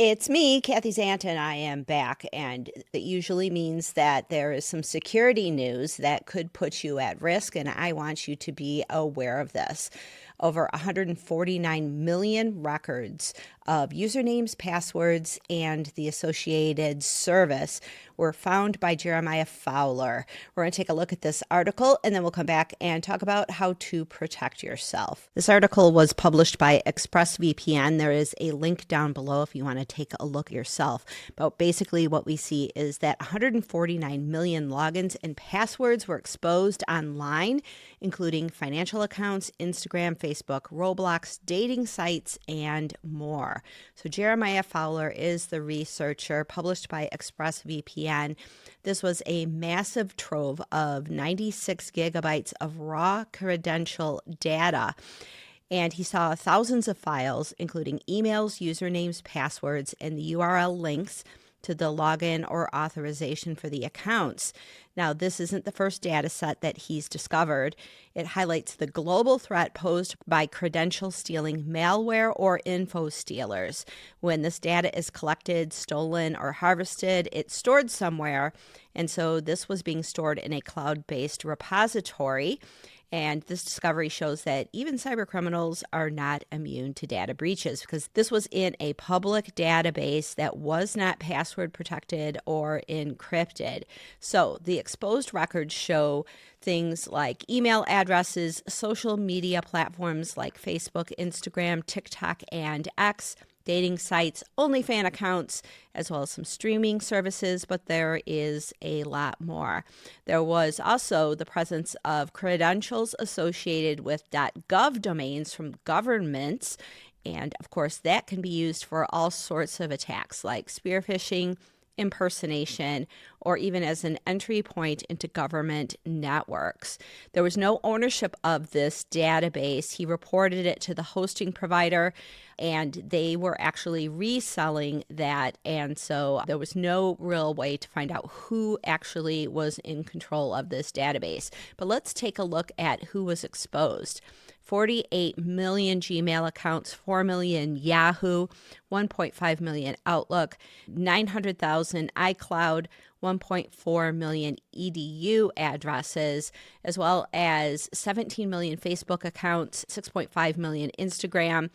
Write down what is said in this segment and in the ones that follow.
It's me, Kathy's aunt, and I am back. And it usually means that there is some security news that could put you at risk, and I want you to be aware of this. Over 149 million records of usernames, passwords, and the associated service were found by Jeremiah Fowler. We're going to take a look at this article, and then we'll come back and talk about how to protect yourself. This article was published by ExpressVPN. There is a link down below if you want to take a look yourself. But basically what we see is that 149 million logins and passwords were exposed online, including financial accounts, Instagram, Facebook, Roblox, dating sites, and more. So Jeremiah Fowler is the researcher, published by ExpressVPN. This was a massive trove of 96 gigabytes of raw credential data. And he saw thousands of files, including emails, usernames, passwords, and the URL links to the login or authorization for the accounts. Now, this isn't the first data set that he's discovered. It highlights the global threat posed by credential stealing malware or Infostealers. When this data is collected, stolen, or harvested, it's stored somewhere. And so this was being stored in a cloud-based repository. And this discovery shows that even cybercriminals are not immune to data breaches, because this was in a public database that was not password protected or encrypted. So the exposed records show things like email addresses, social media platforms like Facebook, Instagram, TikTok, and X, dating sites, OnlyFans accounts, as well as some streaming services, but there is a lot more. There was also the presence of credentials associated with .gov domains from governments, and of course that can be used for all sorts of attacks like spear-phishing, impersonation, or even as an entry point into government networks. There was no ownership of this database. He reported it to the hosting provider, and they were actually reselling that. And so there was no real way to find out who actually was in control of this database. But let's take a look at who was exposed. 48 million Gmail accounts, 4 million Yahoo, 1.5 million Outlook, 900,000 iCloud, 1.4 million EDU addresses, as well as 17 million Facebook accounts, 6.5 million Instagram,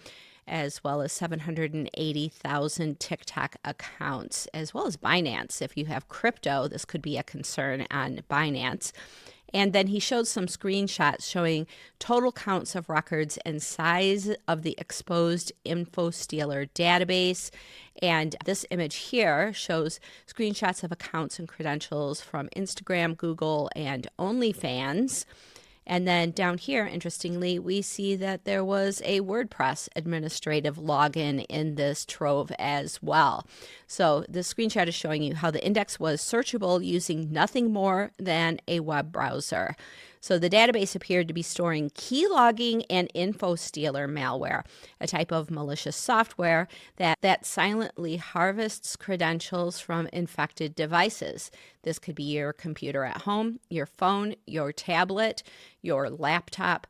as well as 780,000 TikTok accounts, as well as Binance. If you have crypto, this could be a concern on Binance. And then he showed some screenshots showing total counts of records and size of the exposed Infostealer database. And this image here shows screenshots of accounts and credentials from Instagram, Google, and OnlyFans. And then down here, interestingly, we see that there was a WordPress administrative login in this trove as well. So this screenshot is showing you how the index was searchable using nothing more than a web browser. So the database appeared to be storing keylogging and Infostealer malware, a type of malicious software that silently harvests credentials from infected devices. This could be your computer at home, your phone, your tablet, your laptop.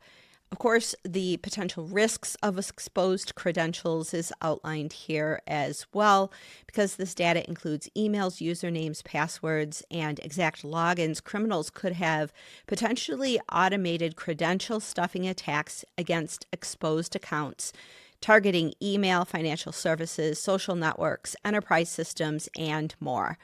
Of course, the potential risks of exposed credentials is outlined here as well, because this data includes emails, usernames, passwords, and exact logins. Criminals could have potentially automated credential stuffing attacks against exposed accounts, targeting email, financial services, social networks, enterprise systems, and more.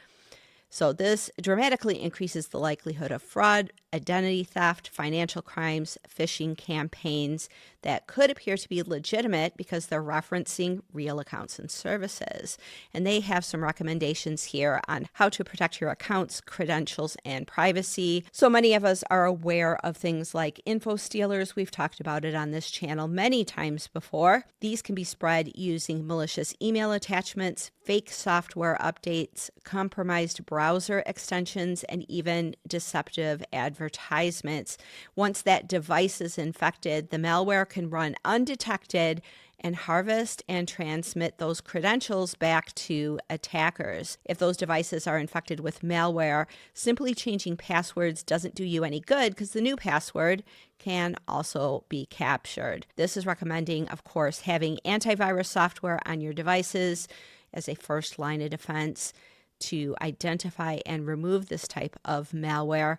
So this dramatically increases the likelihood of fraud, identity theft, financial crimes, phishing campaigns that could appear to be legitimate because they're referencing real accounts and services. And they have some recommendations here on how to protect your accounts, credentials, and privacy. So many of us are aware of things like Infostealers. We've talked about it on this channel many times before. These can be spread using malicious email attachments, fake software updates, compromised browser extensions, and even deceptive advertisements. Once that device is infected, the malware can run undetected and harvest and transmit those credentials back to attackers. If those devices are infected with malware, simply changing passwords doesn't do you any good, because the new password can also be captured. This is recommending, of course, having antivirus software on your devices, as a first line of defense to identify and remove this type of malware.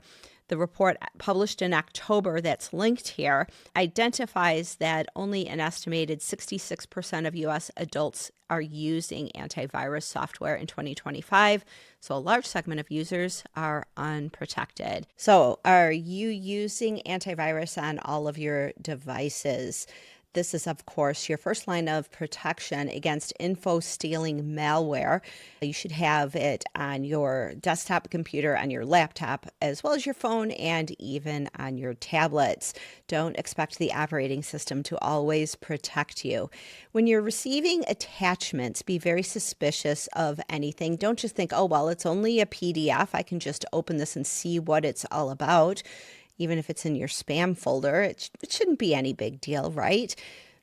The report published in October that's linked here identifies that only an estimated 66% of U.S. adults are using antivirus software in 2025. So a large segment of users are unprotected. So are you using antivirus on all of your devices? This is, of course, your first line of protection against info-stealing malware. You should have it on your desktop computer, on your laptop, as well as your phone, and even on your tablets. Don't expect the operating system to always protect you. When you're receiving attachments, be very suspicious of anything. Don't just think, oh, well, it's only a PDF. I can just open this and see what it's all about. Even if it's in your spam folder, it shouldn't be any big deal, right?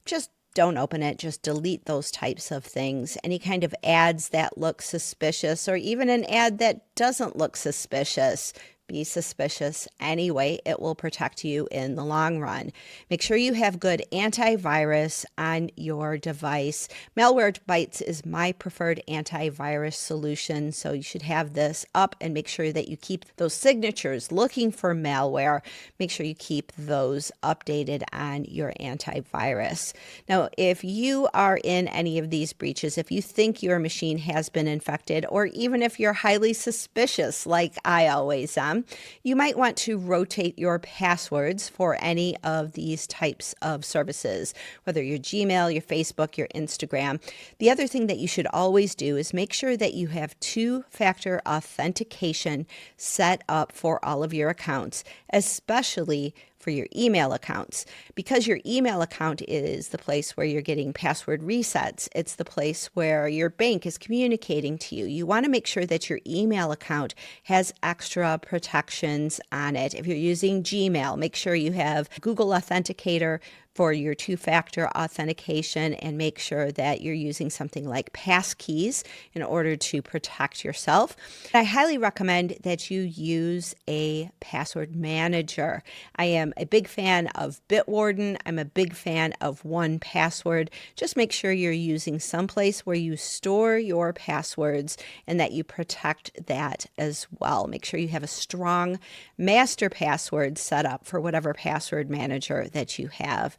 Just don't open it. Just delete those types of things. Any kind of ads that look suspicious, or even an ad that doesn't look suspicious, be suspicious anyway. It will protect you in the long run. Make sure you have good antivirus on your device. Malwarebytes is my preferred antivirus solution, so you should have this up and make sure that you keep those signatures looking for malware. Make sure you keep those updated on your antivirus. Now, if you are in any of these breaches, if you think your machine has been infected, or even if you're highly suspicious, like I always am, you might want to rotate your passwords for any of these types of services, whether your Gmail, your Facebook, your Instagram. The other thing that you should always do is make sure that you have two-factor authentication set up for all of your accounts, especially for your email accounts, because your email account is the place where you're getting password resets. It's the place where your bank is communicating to you. You want to make sure that your email account has extra protections on it. If you're using Gmail, make sure you have Google Authenticator for your two-factor authentication, and make sure that you're using something like passkeys in order to protect yourself. I highly recommend that you use a password manager. I am a big fan of Bitwarden. I'm a big fan of 1Password. Just make sure you're using someplace where you store your passwords and that you protect that as well. Make sure you have a strong master password set up for whatever password manager that you have.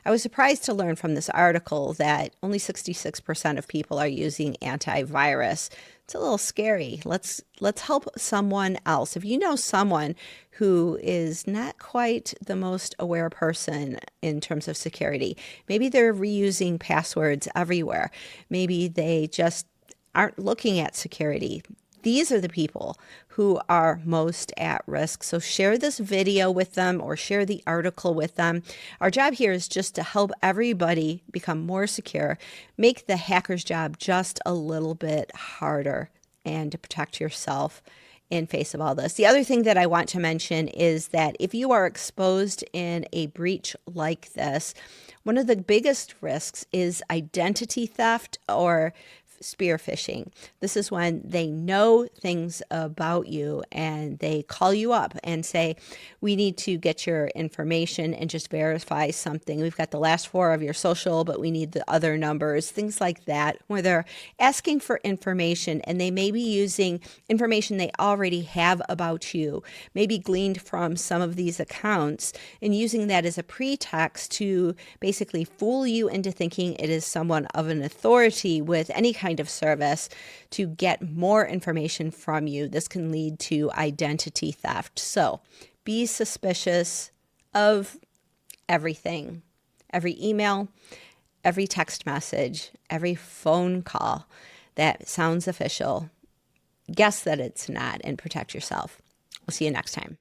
I was surprised to learn from this article that only 66% of people are using antivirus. It's a little scary. Let's help someone else. If you know someone who is not quite the most aware person in terms of security, maybe they're reusing passwords everywhere. Maybe they just aren't looking at security. These are the people who are most at risk. So share this video with them or share the article with them. Our job here is just to help everybody become more secure, make the hacker's job just a little bit harder, and to protect yourself in face of all this. The other thing that I want to mention is that if you are exposed in a breach like this, one of the biggest risks is identity theft or spear-phishing. This is when they know things about you and they call you up and say, we need to get your information and just verify something. We've got the last four of your social, but we need the other numbers, things like that, where they're asking for information and they may be using information they already have about you, maybe gleaned from some of these accounts, and using that as a pretext to basically fool you into thinking it is someone of an authority with any kind of service to get more information from you. This can lead to identity theft. So be suspicious of everything, every email, every text message, every phone call that sounds official. Guess that it's not and protect yourself. We'll see you next time.